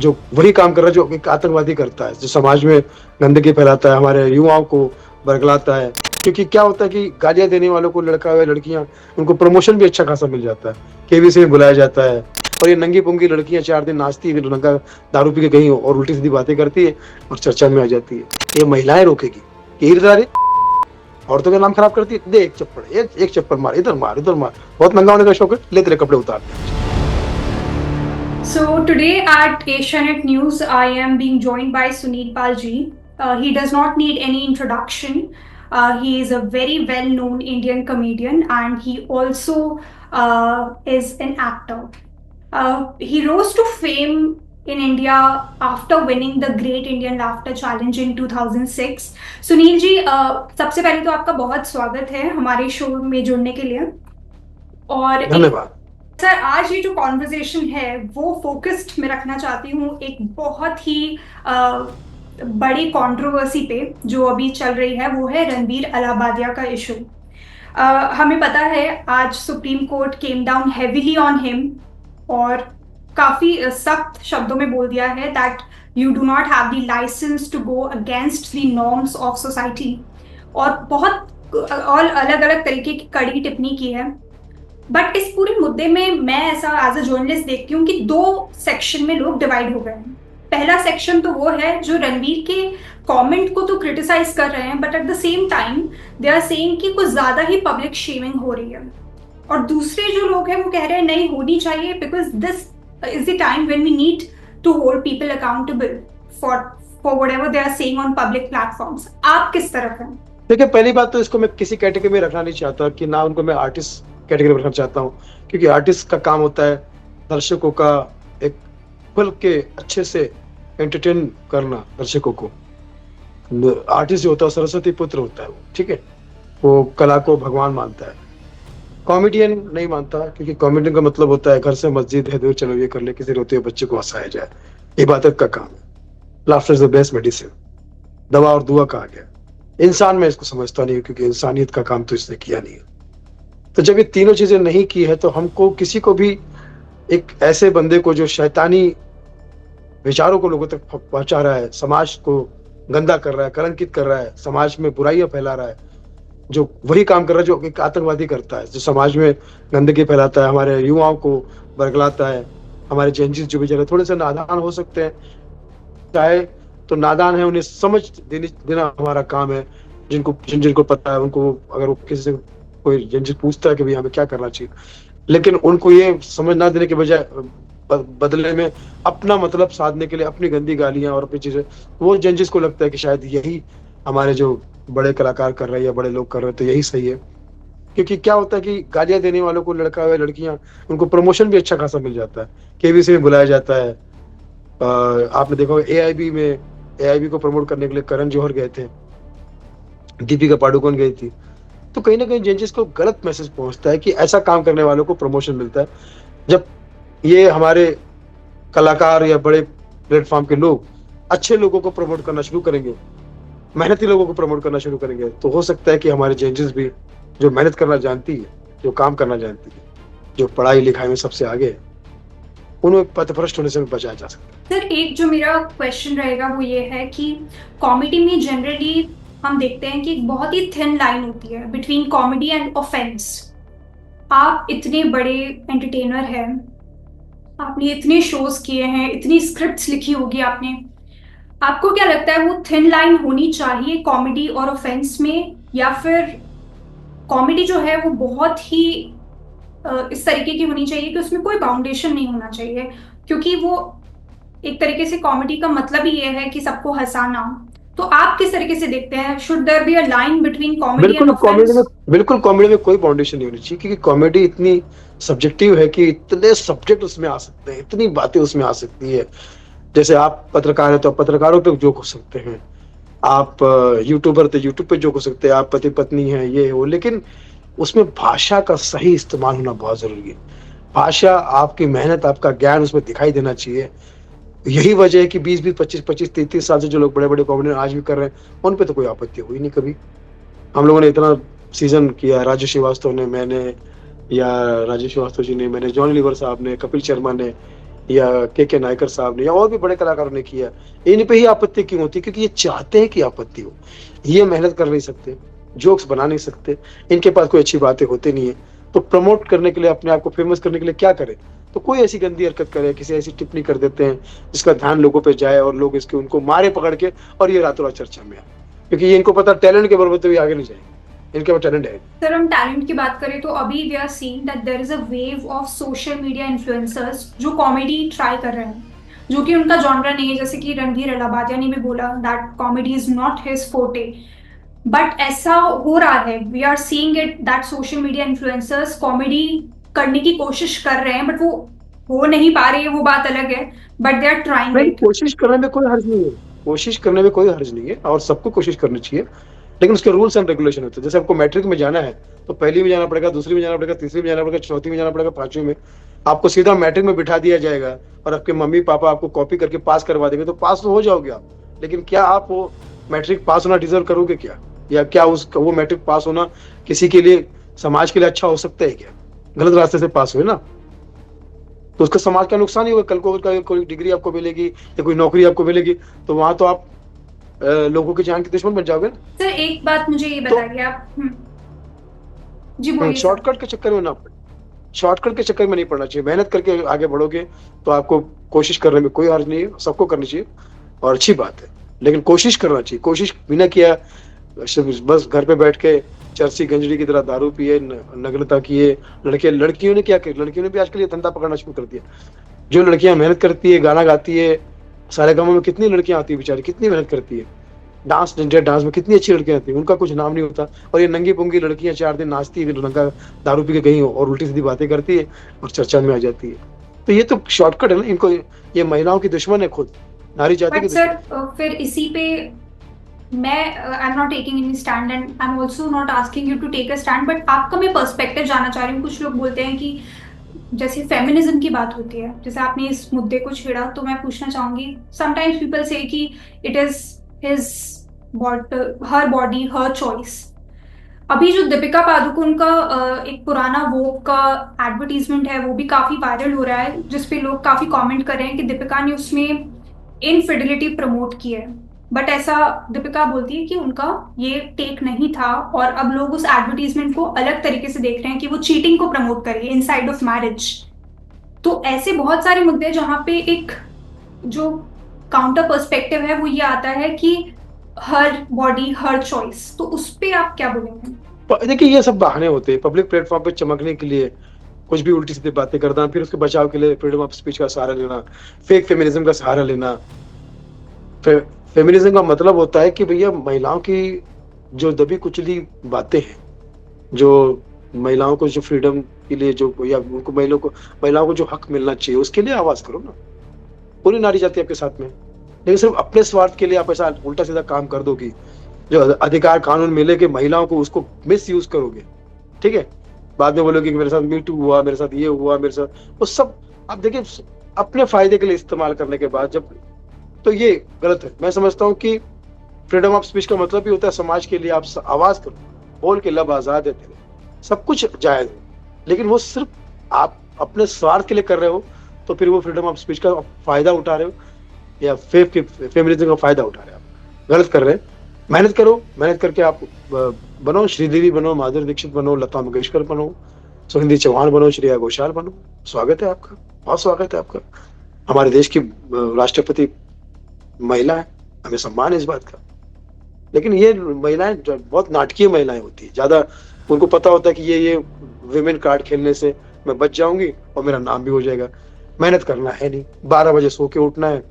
जो वही काम कर रहा है जो एक आतंकवादी करता है, जो समाज में गंदगी फैलाता है, हमारे युवाओं को बरगलाता है। क्योंकि क्या होता है कि गालियां देने वालों को लड़का या लड़कियां, उनको प्रमोशन भी अच्छा खासा मिल जाता है, केबीसी में बुलाया जाता है। और ये नंगी पुंगी लड़कियां 4 दिन नाचती है, नंगा दारू पी के कहीं और उल्टी सीधी बातें करती है और चर्चा में आ जाती है। ये महिलाएं रोकेगी कि औरतों का नाम खराब करती है, दे एक चप्पड़, एक चप्पड़ मार, इधर मार, इधर मार। बहुत नंगा होने का शौक है, ले तेरे कपड़े उतार। So today at Asianet News, I am being joined by Sunil Palji. He does not need any introduction. He is a very well-known Indian comedian, and he also is an actor. He rose to fame in India after winning the Great Indian Laughter Challenge in 2006. Sunil ji, सबसे पहले तो आपका बहुत स्वागत है हमारे show में जुड़ने के लिए। और एक धन्यवाद। सर, आज ये जो कॉन्वर्जेशन है वो फोकस्ड मैं रखना चाहती हूँ एक बहुत ही बड़ी कंट्रोवर्सी पे जो अभी चल रही है, वो है रणबीर अलाहाबादिया का इशू। हमें पता है आज supreme court came down heavily on him और काफी सख्त शब्दों में बोल दिया है that you do not have the licence to go against the norms of society, और बहुत और अलग अलग तरीके की कड़ी टिप्पणी की है। बट इस पूरे मुद्दे में मैं ऐसा एज अ जर्नलिस्ट देखती हूँ कि दो सेक्शन में लोग डिवाइड हो गए हैं। पहला सेक्शन तो वो है जो रणवीर के कमेंट को तो क्रिटिसाइज कर रहे हैं, but at the same time they are saying कि कुछ ज्यादा ही पब्लिक शेमिंग हो रही है। और दूसरे जो लोग हैं वो कह रहे हैं नहीं होनी चाहिए, because this is the time when we need to hold people accountable for whatever they are saying on public platforms. आप किस तरफ हैं? देखिए, पहली बात तो इसको मैं किसी कैटेगरी में रखना नहीं चाहता, कि ना उनको मैं आर्टिस्ट कैटेगरी में रखना चाहता हूँ। क्योंकि आर्टिस्ट का काम होता है दर्शकों का एक खुल के अच्छे से एंटरटेन करना दर्शकों को। आर्टिस्ट जो होता है सरस्वती पुत्र होता है, वो ठीक है, वो कला को भगवान मानता है। कॉमेडियन नहीं मानता, क्योंकि कॉमेडियन का मतलब होता है घर से मस्जिद है दूर, चलो ये कर ले, किसी रोते हुए बच्चे को हंसाया जाए। इबादत का काम है। Laughter is the best medicine, दवा और दुआ कहा गया। इंसान में इसको समझता नहीं, क्योंकि इंसानियत का काम तो इसने किया नहीं है। तो जब ये तीनों चीजें नहीं की है, तो हमको किसी को भी एक ऐसे बंदे को जो शैतानी विचारों को लोगों तक पहुंचा रहा है, समाज को गंदा कर रहा है, कलंकित कर रहा है, समाज में बुराइयां फैला रहा है, जो वही काम कर रहा है जो एक आतंकवादी करता है, जो समाज में गंदगी फैलाता है, हमारे युवाओं को बरगलाता है। हमारे जेंजिस जो बेचारे थोड़े से नादान हो सकते हैं, चाहे तो नादान है, उन्हें समझ देना हमारा काम है। जिनको पता है, उनको अगर वो किसी से कोई जेंजिस पूछता है कि भाई हमें क्या करना चाहिए, लेकिन उनको ये समझ ना देने के बजाय बदले में अपना मतलब साधने के लिए अपनी गंदी गालियां और अपनी चीजें, वो जेंजिस को लगता है कि शायद यही हमारे जो बड़े कलाकार कर रहे हैं या बड़े लोग कर रहे हैं तो यही सही है। क्योंकि क्या होता है कि गालियां देने वालों को लड़का या लड़कियां, उनको प्रमोशन भी अच्छा खासा मिल जाता है, केबीसी में बुलाया जाता है। आपने देखा होगा एआईबी को प्रमोट करने के लिए करण जौहर गए थे, दीपिका पादुकोण गई थी। तो कहीं ना कहीं जेंजिस को गलत मैसेज पहुंचता है कि ऐसा काम करने वालों को प्रमोशन मिलता है। जब ये हमारे कलाकार या बड़े प्लेटफॉर्म के लोग अच्छे लोगों को प्रमोट करना शुरू करेंगे, मेहनती लोगों को प्रमोट करना शुरू करेंगे, तो हो सकता है कि हमारे जेंजिस भी, जो मेहनत करना जानती है, जो काम करना जानती है, जो पढ़ाई लिखाई में सबसे आगे है, उन्हें पथभ्रष्ट होने से बचाया जा सकता है। सर, एक जो मेरा क्वेश्चन रहेगा वो ये है कि कॉमेडी में जनरली हम देखते हैं कि एक बहुत ही थिन लाइन होती है बिटवीन कॉमेडी एंड ऑफेंस। आप इतने बड़े एंटरटेनर हैं, आपने इतने शोज किए हैं, इतनी स्क्रिप्ट्स लिखी होगी आपने, आपको क्या लगता है वो थिन लाइन होनी चाहिए कॉमेडी और ऑफेंस में, या फिर कॉमेडी जो है वो बहुत ही इस तरीके की होनी चाहिए कि उसमें कोई बाउंडेशन नहीं होना चाहिए, क्योंकि वो एक तरीके से कॉमेडी का मतलब ही ये है कि सबको हंसाना। तो आप किस तरीके से देखते हैं, should there be a line between comedy and offence? बिल्कुल कॉमेडी में कोई बाउंडेशन नहीं होनी चाहिए, क्योंकि कॉमेडी इतनी सब्जेक्टिव है कि इतने सब्जेक्ट उसमें आ सकते हैं, इतनी बातें उसमें आ सकती है। जैसे आप पत्रकार है तो आप पत्रकारों पे जोक हो सकते हैं, आप यूट्यूबर तो यूट्यूब पे जोक हो सकते हैं, आप पति पत्नी है ये हो, लेकिन उसमें भाषा का सही इस्तेमाल होना बहुत जरूरी है। भाषा, आपकी मेहनत, आपका ज्ञान उसमें दिखाई देना चाहिए। यही वजह है कि 20-20, 25-25, 30-30 साल से जो लोग बड़े बड़े कॉमेडियन आज भी कर रहे हैं, उन पे तो कोई आपत्ति हुई नहीं कभी। हम लोगों ने इतना सीजन किया, राजू श्रीवास्तव ने, मैंने, या राजू श्रीवास्तव जी ने, मैंने, जॉन लीवर साहब ने, कपिल शर्मा ने, या के नायकर साहब ने या और भी बड़े कलाकारों ने किया, इन पे ही आपत्ति क्यों होती है? क्योंकि ये चाहते हैं कि आपत्ति हो। ये मेहनत कर नहीं सकते, जोक्स बना नहीं सकते, इनके पास कोई अच्छी बातें होती नहीं है, तो प्रमोट करने के लिए, अपने आप को फेमस करने के लिए क्या करें? तो कोई ऐसी गंदी हरकत करे, किसी ऐसी टिप्पणी कर देते हैं जिसका ध्यान लोगों पे जाए और लोग इसके उनको मारे पकड़ के, और ये रातों रात चर्चा में आए, क्योंकि ये इनको पता टैलेंट के बलबूते भी आगे नहीं जाएंगे, इनके पास टैलेंट है। सर हम टैलेंट की बात करें तो अभी we are seeing that there is a wave of social media influencers जो कॉमेडी ट्राई कर रहे हैं, जो कि उनका जॉनरा नहीं है। जैसे कि रणधीर अलाबादिया ने भी बोला that comedy is not his forte, but ऐसा हो रहा है, we are seeing it that social media influencers comedy करने की कोशिश कर रहे हैं, बट वो हो नहीं पा रही है, वो बात अलग है, बट दे आर ट्राइंग नहीं, इट। कोशिश करने में कोई हर्ज नहीं है, कोशिश करने में कोई हर्ज नहीं है, और सबको कोशिश करनी चाहिए, लेकिन उसके रूल्स एंड रेगुलेशन होते हैं। जैसे आपको मैट्रिक में जाना है तो पहली में जाना पड़ेगा, दूसरी में जाना पड़ेगा, तीसरी में जाना पड़ेगा, चौथी में जाना पड़ेगा, पांचवी में आपको सीधा मैट्रिक में बिठा दिया जाएगा, और आपके मम्मी पापा आपको कॉपी करके पास करवा देंगे, तो पास तो हो जाओगे आप, लेकिन क्या आप वो मैट्रिक पास होना डिजर्व करोगे क्या? या क्या उस वो मैट्रिक पास होना किसी के लिए, समाज के लिए अच्छा हो सकता है क्या? गलत रास्ते से पास हुए ना, तो उसका समाज का नुकसान ही होगा। कल को कोई डिग्री आपको मिलेगी या कोई नौकरी आपको मिलेगी, तो वहां तो आप लोगों की जान के दुश्मन बन जाओगे ना। सर एक बात मुझे ये तो बताइए आप। जी बोलिए सर। शॉर्टकट के चक्कर में ना पड़े, शॉर्टकट के चक्कर में नहीं पड़ना चाहिए, मेहनत करके आगे बढ़ोगे तो आपको कोशिश करने में कोई हर्ज नहीं है, सबको करनी चाहिए और अच्छी बात है, लेकिन कोशिश करना चाहिए। कोशिश बिना किया बस घर पे बैठ के चरसी गंजड़ी की तरह दारू पिए, नग्नता किए, लड़कियों ने क्या किया, लड़कियों ने भी आजकल ये धंधा पकड़ना शुरू कर दिया। जो लड़कियां मेहनत करती है, गाना गाती है, सारे गांवों में कितनी लड़कियां आती है बेचारी, कितनी मेहनत करती है, डांस, इंडिया डांस में कितनी अच्छी लड़कियां आती है, उनका कुछ नाम नहीं होता, और ये नंगी पुंगी लड़कियां 4 दिन नाचती है, नंगा दारू पी के गई और उल्टी सीधी बातें करती है और चर्चा में आ जाती है। तो ये तो शॉर्टकट है ना, इनको, ये महिलाओं की दुश्मन है, खुद नारी जाति की बट सर दुश्मन। फिर इसी पे मैं I am not taking any stand and I am also not asking you to take a stand, but आपका मैं पर्सपेक्टिव जानना चाह रही हूँ। कुछ लोग बोलते हैं कि जैसे फेमिनिज्म की बात होती है, जैसे आपने इस मुद्दे को छेड़ा, तो मैं पूछना चाहूंगी, समटाइम्स पीपल से कि it is his her body her choice. अभी जो दीपिका पादुकोण का एक पुराना वोग का एडवर्टीजमेंट है, वो भी काफी वायरल हो रहा है, जिसपे लोग काफी कमेंट कर रहे हैं कि दीपिका ने उसमें इनफिडिलिटी प्रमोट की है। बट ऐसा दीपिका बोलती है कि उनका ये टेक नहीं था, और अब लोग उस एडवर्टीजमेंट को अलग तरीके से देख रहे हैं कि वो चीटिंग को प्रमोट कर रही है इनसाइड ऑफ मैरिज। तो ऐसे बहुत सारे मुद्दे हैं जहां पे एक जो काउंटर पर्सपेक्टिव है वो ये आता है कि हर बॉडी हर चॉइस, तो उस पे आप क्या बोलेंगे? देखिए, ये सब बहाने होते हैं पब्लिक प्लेटफॉर्म पे चमकने के लिए, कुछ भी उल्टी सीधी बातें करना, फिर उसके बचाव के लिए फ्रीडम ऑफ स्पीच का सहारा लेना, फेक फेमिनिज्म का सहारा लेना। फेमिनिज्म का मतलब होता है कि भैया महिलाओं की जो दबी कुचली बातें हैं, जो महिलाओं को जो फ्रीडम के लिए, जो या उनको महिलाओं को जो हक मिलना चाहिए, उसके लिए आवाज करो ना। पूरी नारी जाति आपके साथ में, लेकिन सिर्फ अपने स्वार्थ के लिए आप ऐसा उल्टा सीधा काम कर दोगे, जो अधिकार कानून मिले कि महिलाओं को, उसको मिस यूज करोगे, ठीक है, बाद में बोलोगे कि मेरे साथ मीटू हुआ, मेरे साथ ये हुआ, मेरे साथ वो सब। आप देखिए, अपने फायदे के लिए इस्तेमाल करने के बाद जब, तो ये गलत है। मैं समझता हूँ कि फ्रीडम ऑफ स्पीच का मतलब ही होता है समाज के लिए आप आवाज करो, बोल के लब आजाद है तेरे, सब कुछ जायज है, लेकिन वो सिर्फ आप अपने स्वार्थ के लिए कर रहे हो, तो फिर वो फ्रीडम ऑफ स्पीच का फायदा उठा रहे हो, या फेमिनिज्म का फायदा उठा रहे हो, आप गलत कर रहे हैं। मेहनत करो, मेहनत करके आप बनो, श्रीदेवी बनो, माधुरी दीक्षित बनो, लता मंगेशकर बनो, सुनिधि चौहान बनो, श्रेया घोषाल बनो। स्वागत है आपका, बहुत स्वागत है आपका। हमारे देश की राष्ट्रपति महिला है, हमें सम्मान है इस बात का। लेकिन ये महिलाएं बहुत नाटकीय महिलाएं होती है, ज्यादा उनको पता होता है कि ये विमेन कार्ड खेलने से मैं बच जाऊंगी और मेरा नाम भी हो जाएगा। मेहनत करना है नहीं, 12 बजे सो के उठना है,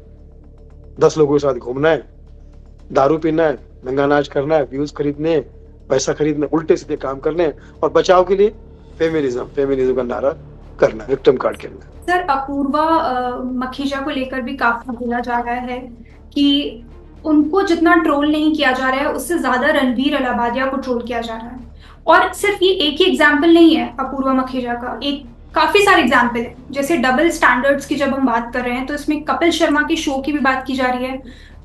10 लोगों के साथ घूमना है, दारू पीना है, नंगा नाच करना है, व्यूज खरीदने, पैसा खरीदना, उल्टे सीधे काम करने, और बचाव के लिए फेमिनिज्म का नारा करना, विक्टिम कार्ड खेलना। सर अपूर्वा मखीजा को लेकर भी काफी बोला जा रहा है कि उनको जितना ट्रोल नहीं किया जा रहा है, उससे ज्यादा रणवीर अलाबादिया को ट्रोल किया जा रहा है। और सिर्फ ये एक ही एग्जाम्पल नहीं है अपूर्वा मखीजा का, एक काफी सारे एग्जाम्पल है। जैसे डबल स्टैंडर्ड्स की जब हम बात कर रहे हैं, तो इसमें कपिल शर्मा के शो की भी बात की जा रही है,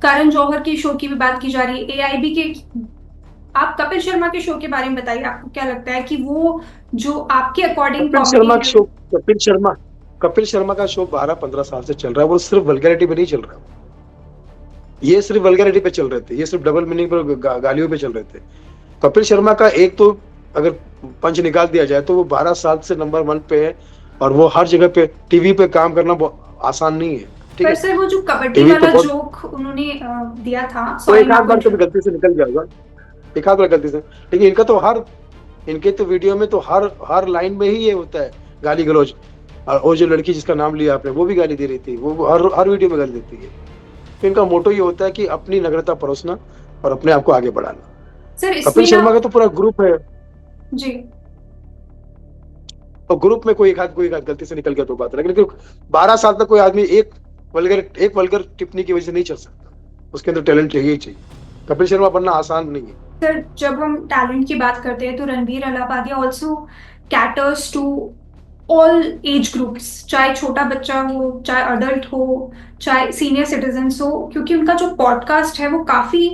करण जौहर के शो की भी बात की जा रही है, एआईबी के। आप कपिल शर्मा के शो के बारे में बताइए, आपको क्या लगता है कि वो जो आपके अकॉर्डिंग कपिल कॉमेडी शर्मा है? शो, कपिल शर्मा कपिल शर्मा का शो 12-15 साल से चल रहा है, वो सिर्फ वल्गैरिटी पे नहीं चल रहा। ये सिर्फ वल्गैरिटी पे चल रहे थे, ये सिर्फ डबल मीनिंग पर गालियों पे चल रहे थे। कपिल शर्मा का एक तो अगर पंच निकाल दिया जाए तो वो 12 साल से नंबर 1 पे है, और वो हर जगह पे टीवी पे काम करना बहुत आसान नहीं है। ठीक पर है, सर वो जो कबड्डी टीवी पे वाला बहुत, जोक उन्होंने दिया था, तो सॉरी एक मैं आध आपको बार कभी गलती से निकल गया होगा, एक आध बार गलती से। लेकिन इनका तो इनके तो वीडियो में तो हर लाइन में ही ये होता है गाली गलौज। और वो जो लड़की जिसका नाम लिया आपने, वो भी गाली दे रही थी, वो हर वीडियो में गाली देती है। तो इनका मोटो ये होता है कि अपनी नग्नता परोसना और अपने आप को आगे बढ़ाना। सर कपिल इसमें ना शर्मा का तो पूरा ग्रुप है, जी और ग्रुप में कोई एक आध गलती से निकल गया तो बात है, लेकिन 12 साल तक कोई आदमी एक वल्गर टिप्पणी की वजह से नहीं चल सकता। उसके अंदर टैलेंट चाहिए ही चाहिए। कपिल शर्मा बनना आसान नहीं है। सर, जब हम टैलेंट की बात करते हैं तो Ranveer Allahbadia also caters to all age groups, चाहे छोटा बच्चा हो, चाहे अडल्ट हो, चाहे सीनियर सिटीजन्स हो, क्योंकि उनका जो पॉडकास्ट है वो काफी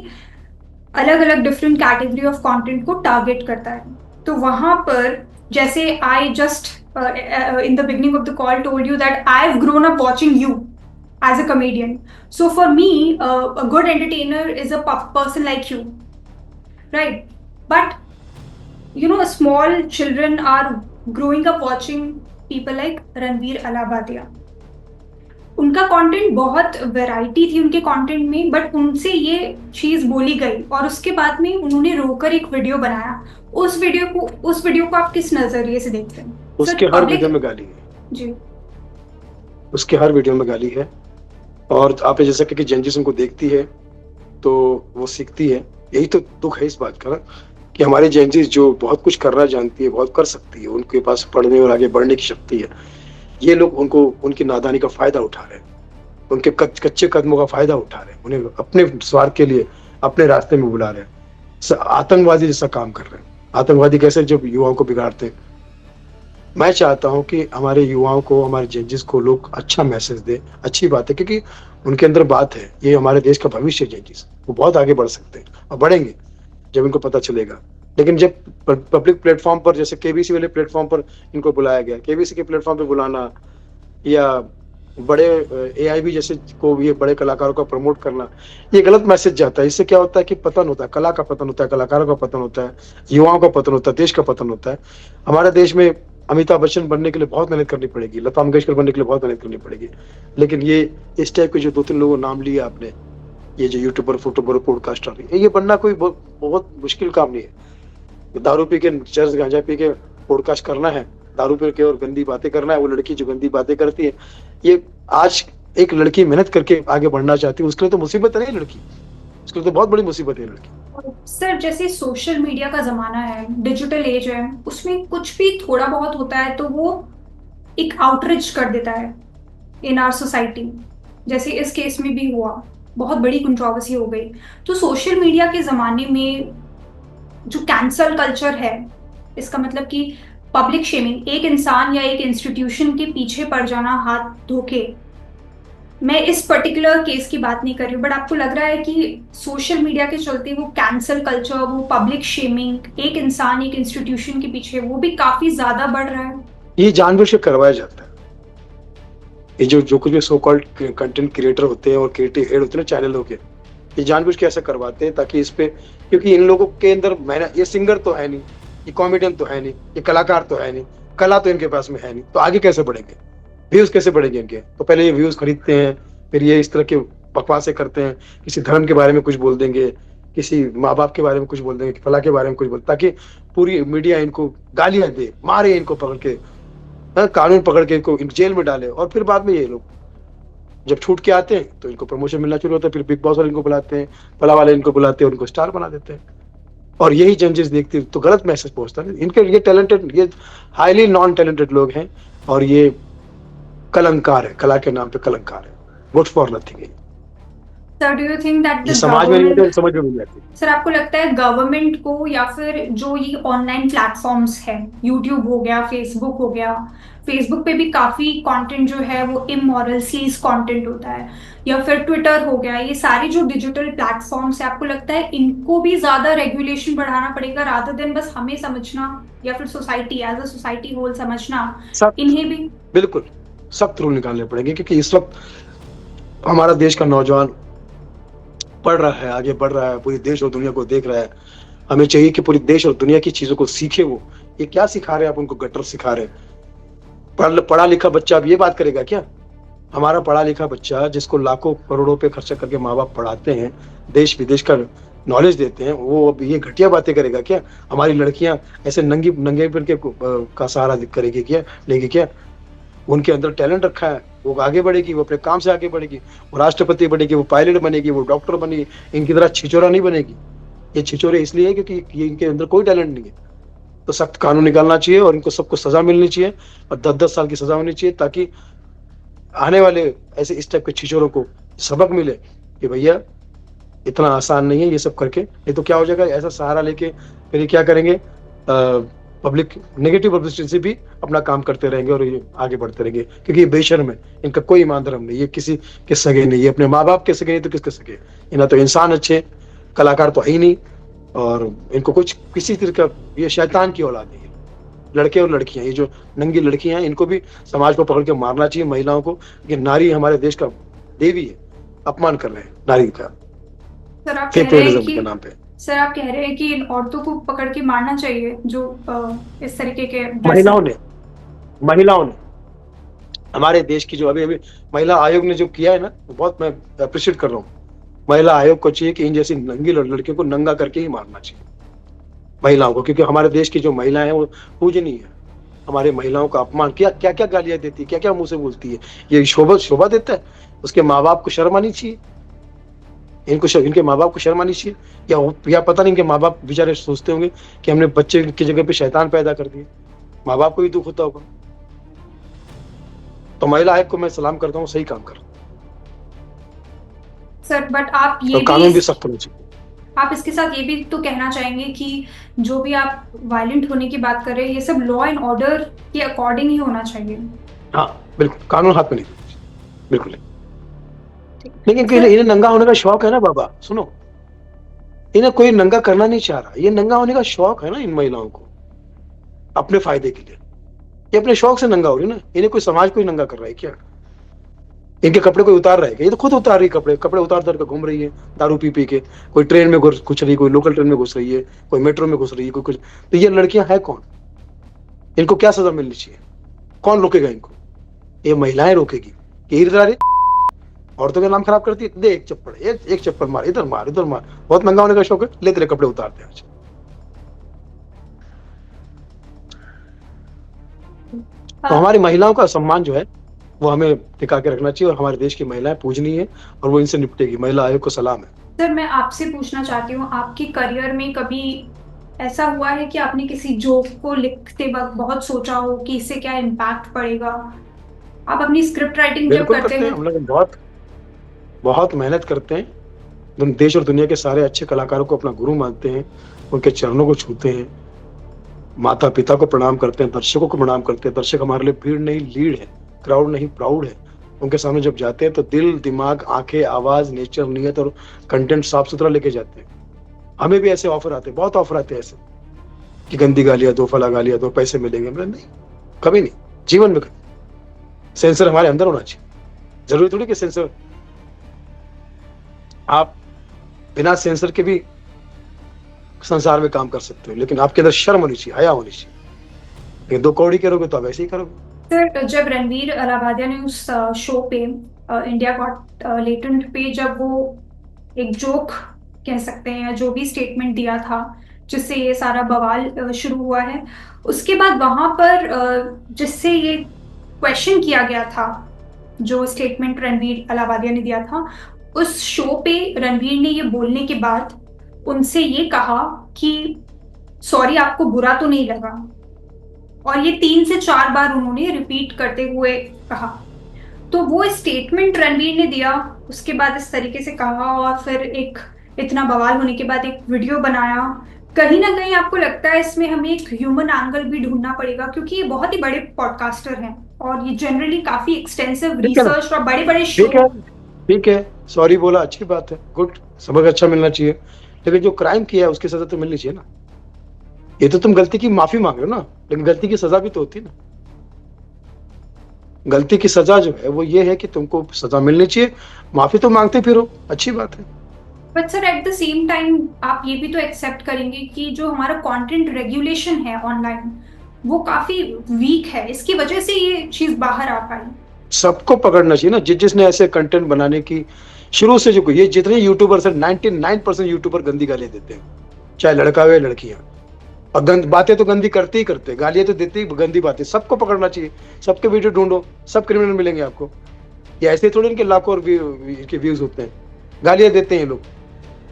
अलग अलग डिफरेंट कैटेगरी ऑफ कंटेंट को टारगेट करता है। तो वहां पर जैसे I just in the beginning of the call told you that I have grown up watching you as a comedian. So for me, a good entertainer is a person like you, right? But you know, small children are growing up watching people like Ranveer Alabadia. उनका content बहुत variety थी उनके content में, but उनसे ये चीज बोली गई और उसके बाद में उन्होंने रोकर एक वीडियो बनाया। उस वीडियो को आप किस नजरिए से देखते हैं? उसके हर वीडियो में गाली है जी, उसके हर वीडियो में गाली है। और आपने जैसा कि जेनजी उनको देखती है तो वो सीखती है। यही तो दुख है इस बात का कि हमारे जेनजी जो बहुत कुछ करना जानती है, बहुत कर सकती है, उनके पास पढ़ने और आगे बढ़ने की शक्ति है, ये लोग उनकी नादानी का फायदा उठा रहे हैं, उनके कच्चे कदमों का फायदा उठा रहे हैं, उन्हें अपने स्वार्थ के लिए अपने रास्ते में बुला रहे हैं। आतंकवादी जैसा काम कर रहे हैं। आतंकवादी कैसे जब युवाओं को बिगाड़ते हैं। मैं चाहता हूं कि हमारे युवाओं को, हमारे जजेस को लोग अच्छा मैसेज दे, अच्छी बात है, क्योंकि उनके अंदर बात है। ये हमारे देश का भविष्य है। जजेस वो बहुत आगे बढ़ सकते हैं और बढ़ेंगे जब इनको पता चलेगा। लेकिन जब पब्लिक प्लेटफॉर्म पर, जैसे केबीसी वाले प्लेटफॉर्म पर इनको बुलाया गया, केबीसी के प्लेटफॉर्म पर बुलाना, या बड़े एआईबी जैसे को, ये बड़े कलाकारों का प्रमोट करना, ये गलत मैसेज जाता है। इससे क्या होता है कि पतन होता है, कला का पतन होता है, कलाकारों का पतन होता है, युवाओं का पतन होता है, देश का पतन होता है। हमारे देश में अमिताभ बच्चन बनने के लिए बहुत मेहनत करनी पड़ेगी, लता मंगेशकर बनने के लिए बहुत मेहनत करनी पड़ेगी। लेकिन ये इस टाइप के जो 2-3 लोगों नाम लिया आपने, ये जो यूट्यूबर, फुटूबर, पॉडकास्टर, ये बनना कोई बहुत मुश्किल काम नहीं है। दारू पी के, चरस गांजा पी के पॉडकास्ट करना है, दारू पी के और गंदी बातें करना है। वो लड़की जो गंदी बातें करती है, ये आज एक लड़की मेहनत करके आगे बढ़ना चाहती है, उसके लिए तो मुसीबत है। नहीं लड़की, उसके लिए तो बहुत बड़ी मुसीबत है लड़की। सर जैसे सोशल मीडिया का जमाना है, डिजिटल एज है, उसमें कुछ भी थोड़ा बहुत होता है तो वो एक आउटरीच कर देता है इन आवर सोसाइटी। जैसे इस केस में भी हुआ, बहुत बड़ी कंट्रोवर्सी हो गई। तो सोशल मीडिया के जमाने में जो कैंसल कल्चर है, इसका मतलब कि पब्लिक शेमिंग, एक इंसान या एक इंस्टीट्यूशन के पीछे पड़ जाना हाथ धोके, मैं इस पर्टिकुलर केस की बात नहीं कर रही हूँ, बट आपको लग रहा है कि सोशल मीडिया के चलते वो कैंसल कल्चर, वो पब्लिक शेमिंग, एक इंसान एक इंस्टीट्यूशन के पीछे, वो भी काफी ज्यादा बढ़ रहा है? ये जानबूझ के करवाया जाता है। ये जो कुछ भी सो कॉल्ड कंटेंट क्रिएटर होते हैं और क्रिएटिव हेड होते हैं चैनलों के, ये जानबूझ के ऐसा करवाते हैं ताकि इस पे, क्योंकि इन लोगों के अंदर मेहनत, ये सिंगर तो है नहीं, ये कॉमेडियन तो है नहीं, ये कलाकार तो है नहीं, कला तो इनके पास में है नहीं, तो आगे कैसे बढ़ेंगे, व्यूज कैसे बढ़ेंगे इनके? तो पहले ये व्यूज खरीदते हैं, फिर ये इस तरह के बकवासें करते हैं, किसी धर्म के बारे में कुछ बोल देंगे, किसी माँ बाप के बारे में कुछ बोल देंगे, फला के बारे में कुछ बोल, ताकि पूरी मीडिया इनको गालियां दे, मारे इनको पकड़ के, कानून पकड़ के इनको जेल में डाले। और फिर बाद में ये लोग जब छूट के आते हैं तो इनको प्रमोशन मिलना शुरू होता है, फिर बिग बॉस वाले इनको बुलाते हैं, फला वाले इनको बुलाते हैं, उनको स्टार बना देते हैं। और यही जजेस देखते तो गलत मैसेज पहुंचता है इनके। ये टैलेंटेड, ये हाईली नॉन टैलेंटेड लोग हैं और ये कलंकार है, कला के नाम पे कलंकार है, good for nothing. Sir do you think that समाज में नहीं, समझ में नहीं आती। सर आपको लगता है गवर्नमेंट को, या फिर जो ये ऑनलाइन प्लेटफॉर्म्स है, यूट्यूब हो गया, फेसबुक हो गया, फेसबुक पे भी काफी कंटेंट जो है वो इमोरल सीज कंटेंट होता है, या फिर ट्विटर हो गया, ये सारी जो डिजिटल प्लेटफॉर्म्स है, आपको लगता है इनको भी ज्यादा रेगुलेशन बढ़ाना पड़ेगा रादर देन बस हमें समझना, या फिर society as a society whole समझना इन्हें भी? बिल्कुल सख्त रूल निकालने पड़ेंगे, क्योंकि इस वक्त हमारा देश का नौजवान पढ़ रहा है, आगे बढ़ रहा है, पूरी देश और दुनिया को देख रहा है। हमें चाहिए कि पूरी देश और दुनिया की चीजों को सीखे वो। ये क्या सिखा रहे हैं आप उनको? गटर सिखा रहे हैं। पढ़ा लिखा बच्चा अब ये बात करेगा क्या? हमारा पढ़ा लिखा बच्चा, जिसको लाखों करोड़ों पे खर्चा करके माँ बाप पढ़ाते हैं, देश विदेश का नॉलेज देते हैं, वो अब ये घटिया बातें करेगा क्या? हमारी लड़कियां ऐसे नंगे बन के का सहारा करेगी क्या, लेगी क्या? उनके अंदर टैलेंट रखा है, वो आगे बढ़ेगी, वो अपने काम से आगे बढ़ेगी, वो राष्ट्रपति बनेगी, वो पायलट बनेगी, वो डॉक्टर बनेगी। इनकी तरह छिचोरा नहीं बनेगी। ये छिचोरे इसलिए है क्योंकि ये इनके अंदर कोई टैलेंट नहीं है। तो सख्त कानून निकालना चाहिए और इनको सबको सजा मिलनी चाहिए, और 10-10 साल की सजा होनी चाहिए, ताकि आने वाले ऐसे इस टाइप के छिचोरों को सबक मिले कि भैया इतना आसान नहीं है ये सब करके। नहीं तो क्या हो जाएगा, ऐसा सहारा लेके फिर ये क्या करेंगे, पब्लिक नेगेटिव पब्लिसिटी से भी अपना काम करते रहेंगे और ये आगे बढ़ते रहेंगे, क्योंकि ये बेशर्म है, इनका कोई ईमान धर्म नहीं, ये किसी के सगे नहीं, ये अपने माँ बाप के सगे नहीं तो किसके सगे? ये ना तो इंसान अच्छे, कलाकार तो है ही नहीं, और इनको कुछ किसी तरह का, ये शैतान की औलाद है। लड़के और लड़कियां, ये जो नंगी लड़कियां हैं, इनको भी समाज को पकड़ के मारना चाहिए, महिलाओं को। ये नारी हमारे देश का देवी है, अपमान कर रहे हैं नारी का सर आप कह रहे हैं फेमिनिज्म कि के नाम पे। सर आप कह रहे हैं कि इन औरतों को पकड़ के मारना चाहिए जो इस तरीके के महिलाओं ने महिलाओं ने हमारे देश की जो अभी अभी महिला आयोग ने जो किया है ना, वो बहुत मैं अप्रिशिएट कर रहा हूँ। महिला आयोग को चाहिए कि इन जैसी नंगी लड़कियों को नंगा करके ही मारना चाहिए, महिलाओं को, क्योंकि हमारे देश की जो महिलाएं हैं वो पूजनीय है। हमारी महिलाओं का अपमान किया, क्या क्या गालियां देती है, क्या क्या मुंह से बोलती है। ये शोभा देता है? उसके माँ बाप को शर्म आनी चाहिए, इनके माँ बाप को शर्म आनी चाहिए। या पता नहीं, इनके माँ बाप बेचारे सोचते होंगे कि हमने बच्चे की जगह पे शैतान पैदा कर दिए। माँ बाप को भी दुख होता होगा। तो महिला आयोग को मैं सलाम करता हूँ, सही काम कर रहा सर बट आप है, ये और कानून भी सख्त होना चाहिए। आप इसके साथ ये भी तो कहना चाहेंगे कि जो भी आप वायलेंट होने की बात कर रहे हैं ये सब लॉ एंड ऑर्डर के अकॉर्डिंग ही होना चाहिए। हाँ बिल्कुल, कानून हाथ में नहीं देना चाहिए, बिल्कुल नहीं। ठीक। लेकिन सर इन्हें नंगा होने का शौक है ना बाबा, सुनो, इन्हें कोई नंगा करना नहीं चाह रहा। ये नंगा होने का शौक है ना इन महिलाओं को, अपने फायदे के लिए। ये अपने शौक से नंगा हो रही है ना, इन्हें कोई समाज कोई नंगा कर रहा है क्या? इनके कपड़े कोई उतार रहा है क्या? ये तो खुद उतार रही है, कपड़े उतार उतार कर घूम रही है, दारू पी पी के। कोई ट्रेन में घुस रही है, कोई लोकल ट्रेन में घुस रही है, कोई मेट्रो में घुस रही है, कोई कुछ। तो ये लड़कियां है कौन? इनको क्या सजा मिलनी चाहिए? कौन रोकेगा इनको? ये महिलाएं रोकेगी। ये इधर औरतों का नाम खराब करती है, दे एक चप्पड़, एक चप्पड़ मार, इधर मार, इधर मार। बहुत नंगा होने का शौक है, ले तेरे कपड़े उतार दे आज। तो हमारी महिलाओं का सम्मान जो है वो हमें टिका के रखना चाहिए, और हमारे देश की महिलाएं पूजनीय है और वो इनसे निपटेगी। महिला आयोग को सलाम है। सर मैं आपसे पूछना चाहती हूँ, आपके करियर में कभी ऐसा हुआ है कि आपने किसी जोक को लिखते वक्त बहुत सोचा हो कि इससे क्या इम्पैक्ट पड़ेगा? आप अपनी स्क्रिप्ट राइटिंग जब बिल्कुल करते करते हैं हैं हम लोग, बहुत बहुत मेहनत करते हैं। देश और दुनिया के सारे अच्छे कलाकारों को अपना गुरु मानते हैं, उनके चरणों को छूते हैं, माता पिता को प्रणाम करते हैं, दर्शकों को प्रणाम करते हैं। दर्शक हमारे लिए भीड़ नहीं लीड है, क्राउड नहीं प्राउड है। उनके सामने जब जाते हैं तो दिल, दिमाग, आंखें, आवाज, नेचर, नियत और कंटेंट साफ सुथरा लेके जाते हैं। हमें भी ऐसे ऑफर आते हैं, बहुत ऑफर आते हैं ऐसे कि गंदी गालियां दो, फला गालियां दो, पैसे मिलेंगे। मतलब नहीं, कभी नहीं, जीवन में कभी। सेंसर हमारे अंदर होना चाहिए। जरूरी थोड़ी कि सेंसर, आप बिना सेंसर के भी संसार में काम कर सकते हो, लेकिन आपके अंदर शर्म होनी चाहिए, हया होनी चाहिए। लेकिन 2 कौड़ी करोगे तो आप ऐसे ही करोगे। सर जब रणवीर अलाहाबादिया ने उस शो पे इंडिया गॉट लेटेंट पे जब वो एक जोक कह सकते हैं या जो भी स्टेटमेंट दिया था जिससे ये सारा बवाल शुरू हुआ है, उसके बाद वहां पर जिससे ये क्वेश्चन किया गया था, जो स्टेटमेंट रणवीर अलाहाबादिया ने दिया था, उस शो पे रणवीर ने ये बोलने के बाद उनसे ये कहा कि सॉरी आपको बुरा तो नहीं लगा, और ये 3 से 4 बार उन्होंने रिपीट करते हुए कहा। तो वो स्टेटमेंट रणवीर ने दिया, उसके बाद इस तरीके से कहा, और फिर एक इतना बवाल होने के बाद एक वीडियो बनाया। कहीं ना कहीं आपको लगता है इसमें हमें एक ह्यूमन एंगल भी ढूंढना पड़ेगा, क्योंकि ये बहुत ही बड़े पॉडकास्टर हैं और ये जनरली काफी एक्सटेंसिव रिसर्च और बड़े बड़े शो। ठीक है, सॉरी बोला, अच्छी बात है, गुड, सबक अच्छा मिलना चाहिए। लेकिन जो क्राइम किया है उसकी सजा तो मिलनी चाहिए ना। ये तो तुम गलती की माफी मांग रहे हो ना, लेकिन गलती की सजा भी तो होती है ना। गलती की सजा जो है वो ये है कि तुमको सजा मिलनी चाहिए, माफी तो मांगते फिरो, अच्छी बात है। But sir eight the same time आप ये भी तो एक्सेप्ट करेंगे कि जो हमारा कंटेंट रेगुलेशन है ऑनलाइन वो काफी वीक है, इसकी वजह से ये चीज बाहर आ पाई। सबको पकड़ना चाहिए ना, जिसने ऐसे कंटेंट बनाने की शुरू से, जो ये जितने यूट्यूबर्स हैं 99% यूट्यूबर गंदी गालियां देते हैं, चाहे लड़का हो या लड़कियां। और बातें तो गंदी करते ही करते, गालियां तो देते ही, गंदी बातें। सबको पकड़ना चाहिए, सबके वीडियो ढूंढो, सब क्रिमिनल मिलेंगे आपको। ये ऐसे थोड़ी इनके लाखों और इनके व्यूज होते हैं, गालियां देते हैं ये लोग,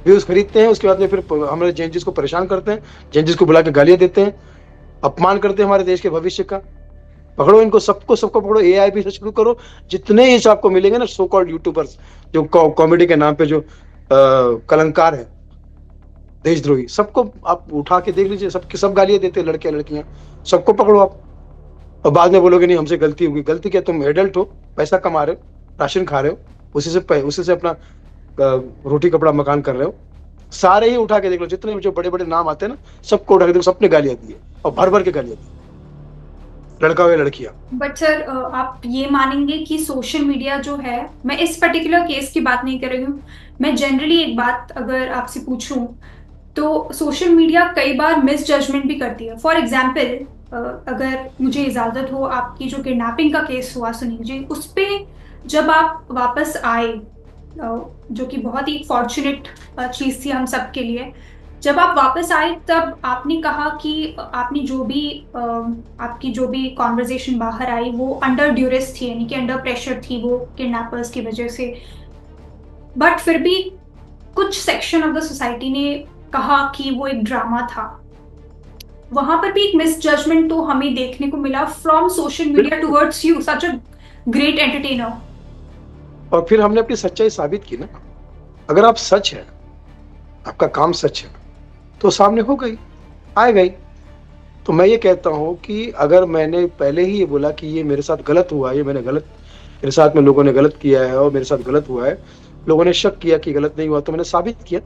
व्यूज खरीदते हैं, उसके बाद में फिर हमारे जजेस को परेशान करते हैं, जजेस को बुला के गालियां देते हैं, अपमान करते हैं हमारे देश के भविष्य का। पकड़ो इनको, सबको सबको पकड़ो, एआई भी से शुरू करो, जितने ये आपको मिलेंगे ना सो कॉल्ड यूट्यूबर्स, जो कॉमेडी के नाम पे जो कलंकार है, देशद्रोही, सबको आप उठा के देख लीजिए, सबके सब गालियां देते हैं, लड़के लड़कियां, सबको पकड़ो आप। और बाद में बोलोगे नहीं हमसे गलती होगी। गलती क्या, तुम एडल्ट हो, पैसा कमा रहे हो, राशन खा रहे हो, उसी से अपना रोटी कपड़ा मकान कर रहे हो। सारे ही उठा के देख लो, जितने जो बड़े बड़े नाम आते हैं ना, सबको उठा के देखो, सबने गालियां दी है, और भर भर के गालियां दी, लड़का हो या लड़कियां। बट सर आप ये मानेंगे कि सोशल मीडिया जो है, मैं इस पर्टिकुलर केस की बात नहीं कर रही हूँ, मैं जनरली एक बात अगर आपसे पूछूं तो सोशल मीडिया कई बार मिस जजमेंट भी करती है। फॉर एग्जाम्पल अगर मुझे इजाजत हो, आपकी जो किडनैपिंग का केस हुआ सुनील जी, उस पे जब आप वापस आए, जो कि बहुत ही फॉर्चुनेट चीज थी हम सब के लिए, जब आप वापस आए तब आपने कहा कि आपने जो भी आपकी जो भी कॉन्वर्जेशन बाहर आई वो अंडर ड्यूरेस थी, यानी कि अंडर प्रेशर थी वो किडनैपर्स की वजह से। बट फिर भी कुछ सेक्शन ऑफ द सोसाइटी ने कहा कि वो एक ड्रामा था। वहां पर भी एक मिस जजमेंट तो हमें देखने को मिला from social media towards you, such a great entertainer. और फिर हमने अपनी सच्चाई साबित की ना। अगर आप सच है, आपका काम सच है, तो सामने हो गई, आ गई। तो मैं ये कहता हूं कि अगर मैंने पहले ही ये बोला कि ये मेरे साथ गलत हुआ, ये मैंने गलत, मेरे साथ में लोगों ने गलत किया है और मेरे साथ गलत हुआ है, लोगों ने शक किया कि गलत नहीं हुआ, तो मैंने साबित किया।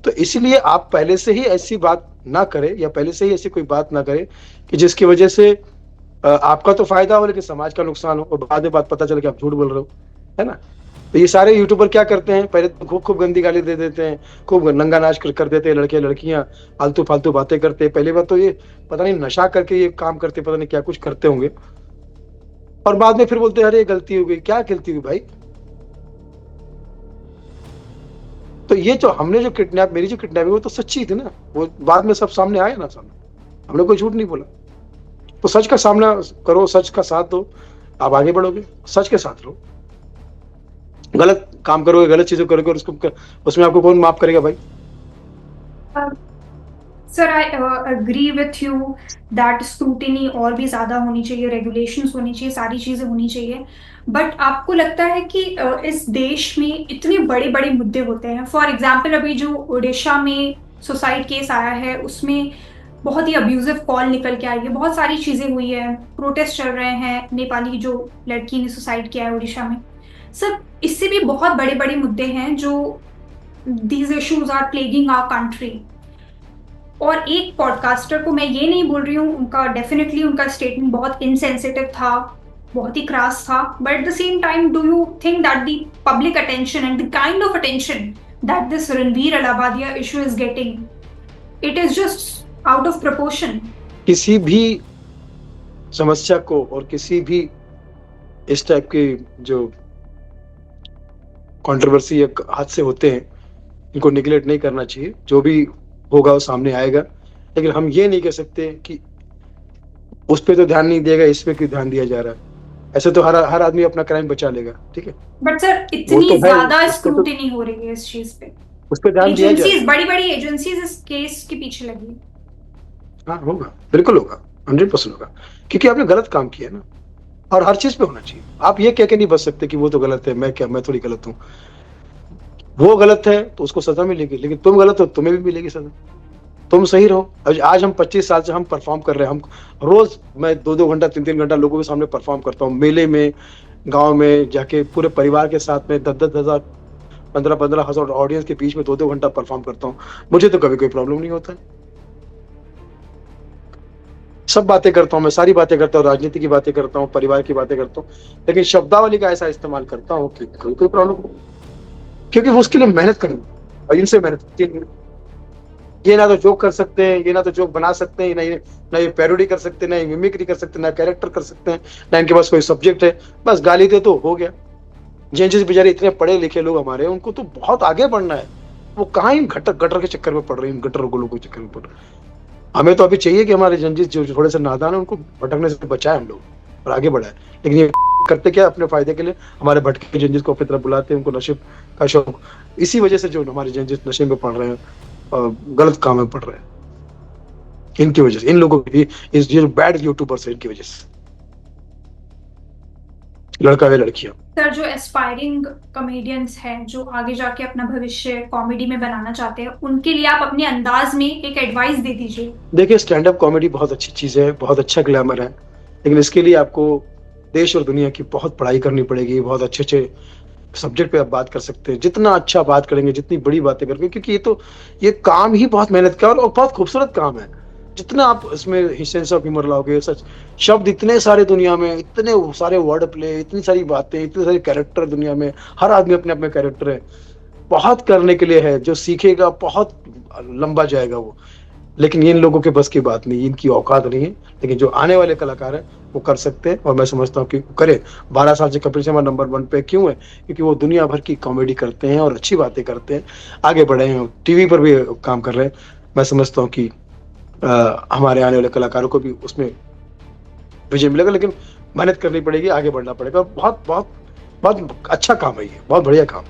तो इसलिए आप पहले से ही ऐसी बात ना करें, या पहले से ही ऐसी कोई बात ना करें कि जिसकी वजह से आपका तो फायदा हो लेकिन समाज का नुकसान हो, और बाद में बात पता चले कि आप झूठ बोल रहे हो, है ना। तो ये सारे यूट्यूबर क्या करते हैं, पहले तो खूब खूब गंदी गाली दे देते हैं, खूब नंगा नाच कर देते हैं, लड़के लड़कियां आलतू फालतू बातें करते हैं। पहली बात तो ये पता नहीं नशा करके ये काम करते, पता नहीं क्या कुछ करते होंगे, और बाद में फिर बोलते हैं अरे गलती हो गई। क्या गलती हुई भाई? तो ये जो हमने जो मेरी जो किडनैपिंग वो तो सच्ची थी ना, वो बाद में सब सामने आया ना, सामने हमने कोई झूठ नहीं बोला। तो सच का सामना करो, सच का साथ दो, आप आगे बढ़ोगे, सच के साथ रहो। गलत काम करोगे, गलत चीजें करोगे, और उसको उसमें आपको कौन माफ करेगा भाई? Sir I agree with you that scrutiny और भी ज्यादा होनी चाहिए, रेगुलेशंस होनी चाहिए, सारी चीजें होनी चाहिए। बट आपको लगता है कि इस देश में इतने बड़े बड़े मुद्दे होते हैं, फॉर एग्जाम्पल अभी जो उड़ीसा में सुसाइड केस आया है उसमें बहुत ही अब्यूजिव कॉल निकल के आई है, बहुत सारी चीजें हुई है, प्रोटेस्ट चल रहे हैं, नेपाली जो लड़की ने सुसाइड किया है उड़ीसा में। सर इससे भी बहुत बड़े बड़े मुद्दे हैं जो these issues are plaguing our country. और एक पॉडकास्टर को मैं ये नहीं बोल रही हूँ, उनका डेफिनेटली उनका स्टेटमेंट बहुत इनसेंसिटिव था, बहुत ही क्रास था, but at the same time do you think that the public attention and the kind of attention that this Ranveer Allahbadia issue is getting, it is just out of proportion. किसी भी समस्या को और किसी भी इस टाइप के जो कंट्रोवर्सी या हादसे होते हैं, इनको निगलेक्ट नहीं करना चाहिए। जो भी होगा वो सामने आएगा, लेकिन हम ये नहीं कह सकते कि उस पे तो ध्यान नहीं दिएगा, इस पे क्यों ध्यान दिया जा रहा है। ऐसे तो हर हर आदमी अपना क्राइम बचा लेगा, ठीक है। बट सर इतनी ज्यादा स्क्रूटिनी हो रही है इस चीज पे, उस पे ध्यान दिया जाए। एजेंसीज, बड़ी बड़ी एजेंसीज इस केस के पीछे लगी। हाँ होगा, बिल्कुल होगा, 100% होगा, क्योंकि आपने गलत काम किया ना। और हर चीज पे होना चाहिए। आप ये कह के नहीं बच सकते कि वो तो गलत है, मैं थोड़ी गलत हूँ। वो गलत है तो उसको सजा मिलेगी, लेकिन तुम गलत हो तुम्हें भी मिलेगी सजा। तुम सही रहो। आज हम 25 साल से हम परफॉर्म कर रहे हैं, हम रोज मैं 2-2 घंटा 3-3 घंटा लोगों के सामने परफॉर्म करता हूँ, मेले में, गांव में जाके पूरे परिवार के साथ में 10-10 हजार 15-15 हजार ऑडियंस के बीच में 2-2 घंटा परफॉर्म करता हूँ। मुझे तो कभी कोई प्रॉब्लम नहीं होता है। सब बातें करता हूँ, मैं सारी बातें करता हूँ, राजनीति की बातें करता हूँ, परिवार की बातें करता हूँ, लेकिन शब्दावली का ऐसा इस्तेमाल करता हूँ कि कोई प्रॉब्लम, क्योंकि वो उसके लिए मेहनत करनी और इनसे मेहनत होती है। ये ना तो जोक कर सकते हैं, ये ना तो जोक बना सकते हैं, ना ये पैरोडी कर सकते हैं, ना ये मिमिक्री कर सकते हैं, ना कैरेक्टर कर सकते हैं, ना इनके पास कोई सब्जेक्ट है। बस गाली दे तो हो गया। जैसे बेचारे इतने पढ़े लिखे लोग हमारे, उनको तो बहुत आगे बढ़ना है। वो कहाँ इन गटर गटर के चक्कर में पड़ रहे हैं, इन गटर गुलों के चक्कर में पड़ रहे हैं। हमें तो अभी चाहिए कि हमारे जंजीस जो थोड़े से नादान है उनको भटकने से बचाए हम लोग और आगे बढ़ाए। लेकिन ये करते क्या अपने फायदे के लिए, हमारे भटके जंजीस को अपनी तरफ बुलाते हैं, उनको नशे का शौक। इसी वजह से जो हमारे जंजीस नशे में पड़ रहे हैं और गलत काम में पड़ रहे हैं, इनकी वजह से, इन लोगों की, इस जो बैड यूट्यूबर्स है इनकी वजह से, लड़का या लड़कियां। सर, जो एस्पायरिंग कॉमेडियंस हैं जो आगे जाके अपना भविष्य कॉमेडी में बनाना चाहते हैं, उनके लिए आप अपने अंदाज में एक एडवाइस दे दीजिए। देखिए, स्टैंड अप कॉमेडी बहुत अच्छी चीज है, बहुत अच्छा ग्लैमर है, लेकिन इसके लिए आपको देश और दुनिया की बहुत पढ़ाई करनी पड़ेगी। बहुत अच्छे अच्छे सब्जेक्ट पे आप बात कर सकते हैं, जितना अच्छा बात करेंगे, जितनी बड़ी बातें करेंगे, क्योंकि ये काम ही बहुत मेहनत का और बहुत खूबसूरत काम है। जितना आप इसमें सेंस ऑफ ह्यूमर लाओगे, सच शब्द इतने सारे दुनिया में, इतने सारे वर्ड प्ले, इतनी सारी बातें, इतने सारे कैरेक्टर दुनिया में, हर आदमी अपने अपने कैरेक्टर है। बहुत करने के लिए है, जो सीखेगा बहुत लंबा जाएगा वो। लेकिन इन लोगों के बस की बात नहीं, इनकी औकात नहीं है। लेकिन जो आने वाले कलाकार हैं वो कर सकते हैं, और मैं समझता हूँ कि करें। 12 साल से कपिल शर्मा नंबर 1 पे क्यों है? क्योंकि वो दुनिया भर की कॉमेडी करते हैं और अच्छी बातें करते हैं, आगे बढ़े हैं, टीवी पर भी काम कर रहे हैं। मैं समझता हूँ कि हमारे आने वाले कलाकारों को भी उसमें विजय मिलेगा, लेकिन मेहनत करनी पड़ेगी, आगे बढ़ना पड़ेगा। बहुत बहुत बहुत अच्छा काम है, ये बहुत बढ़िया काम।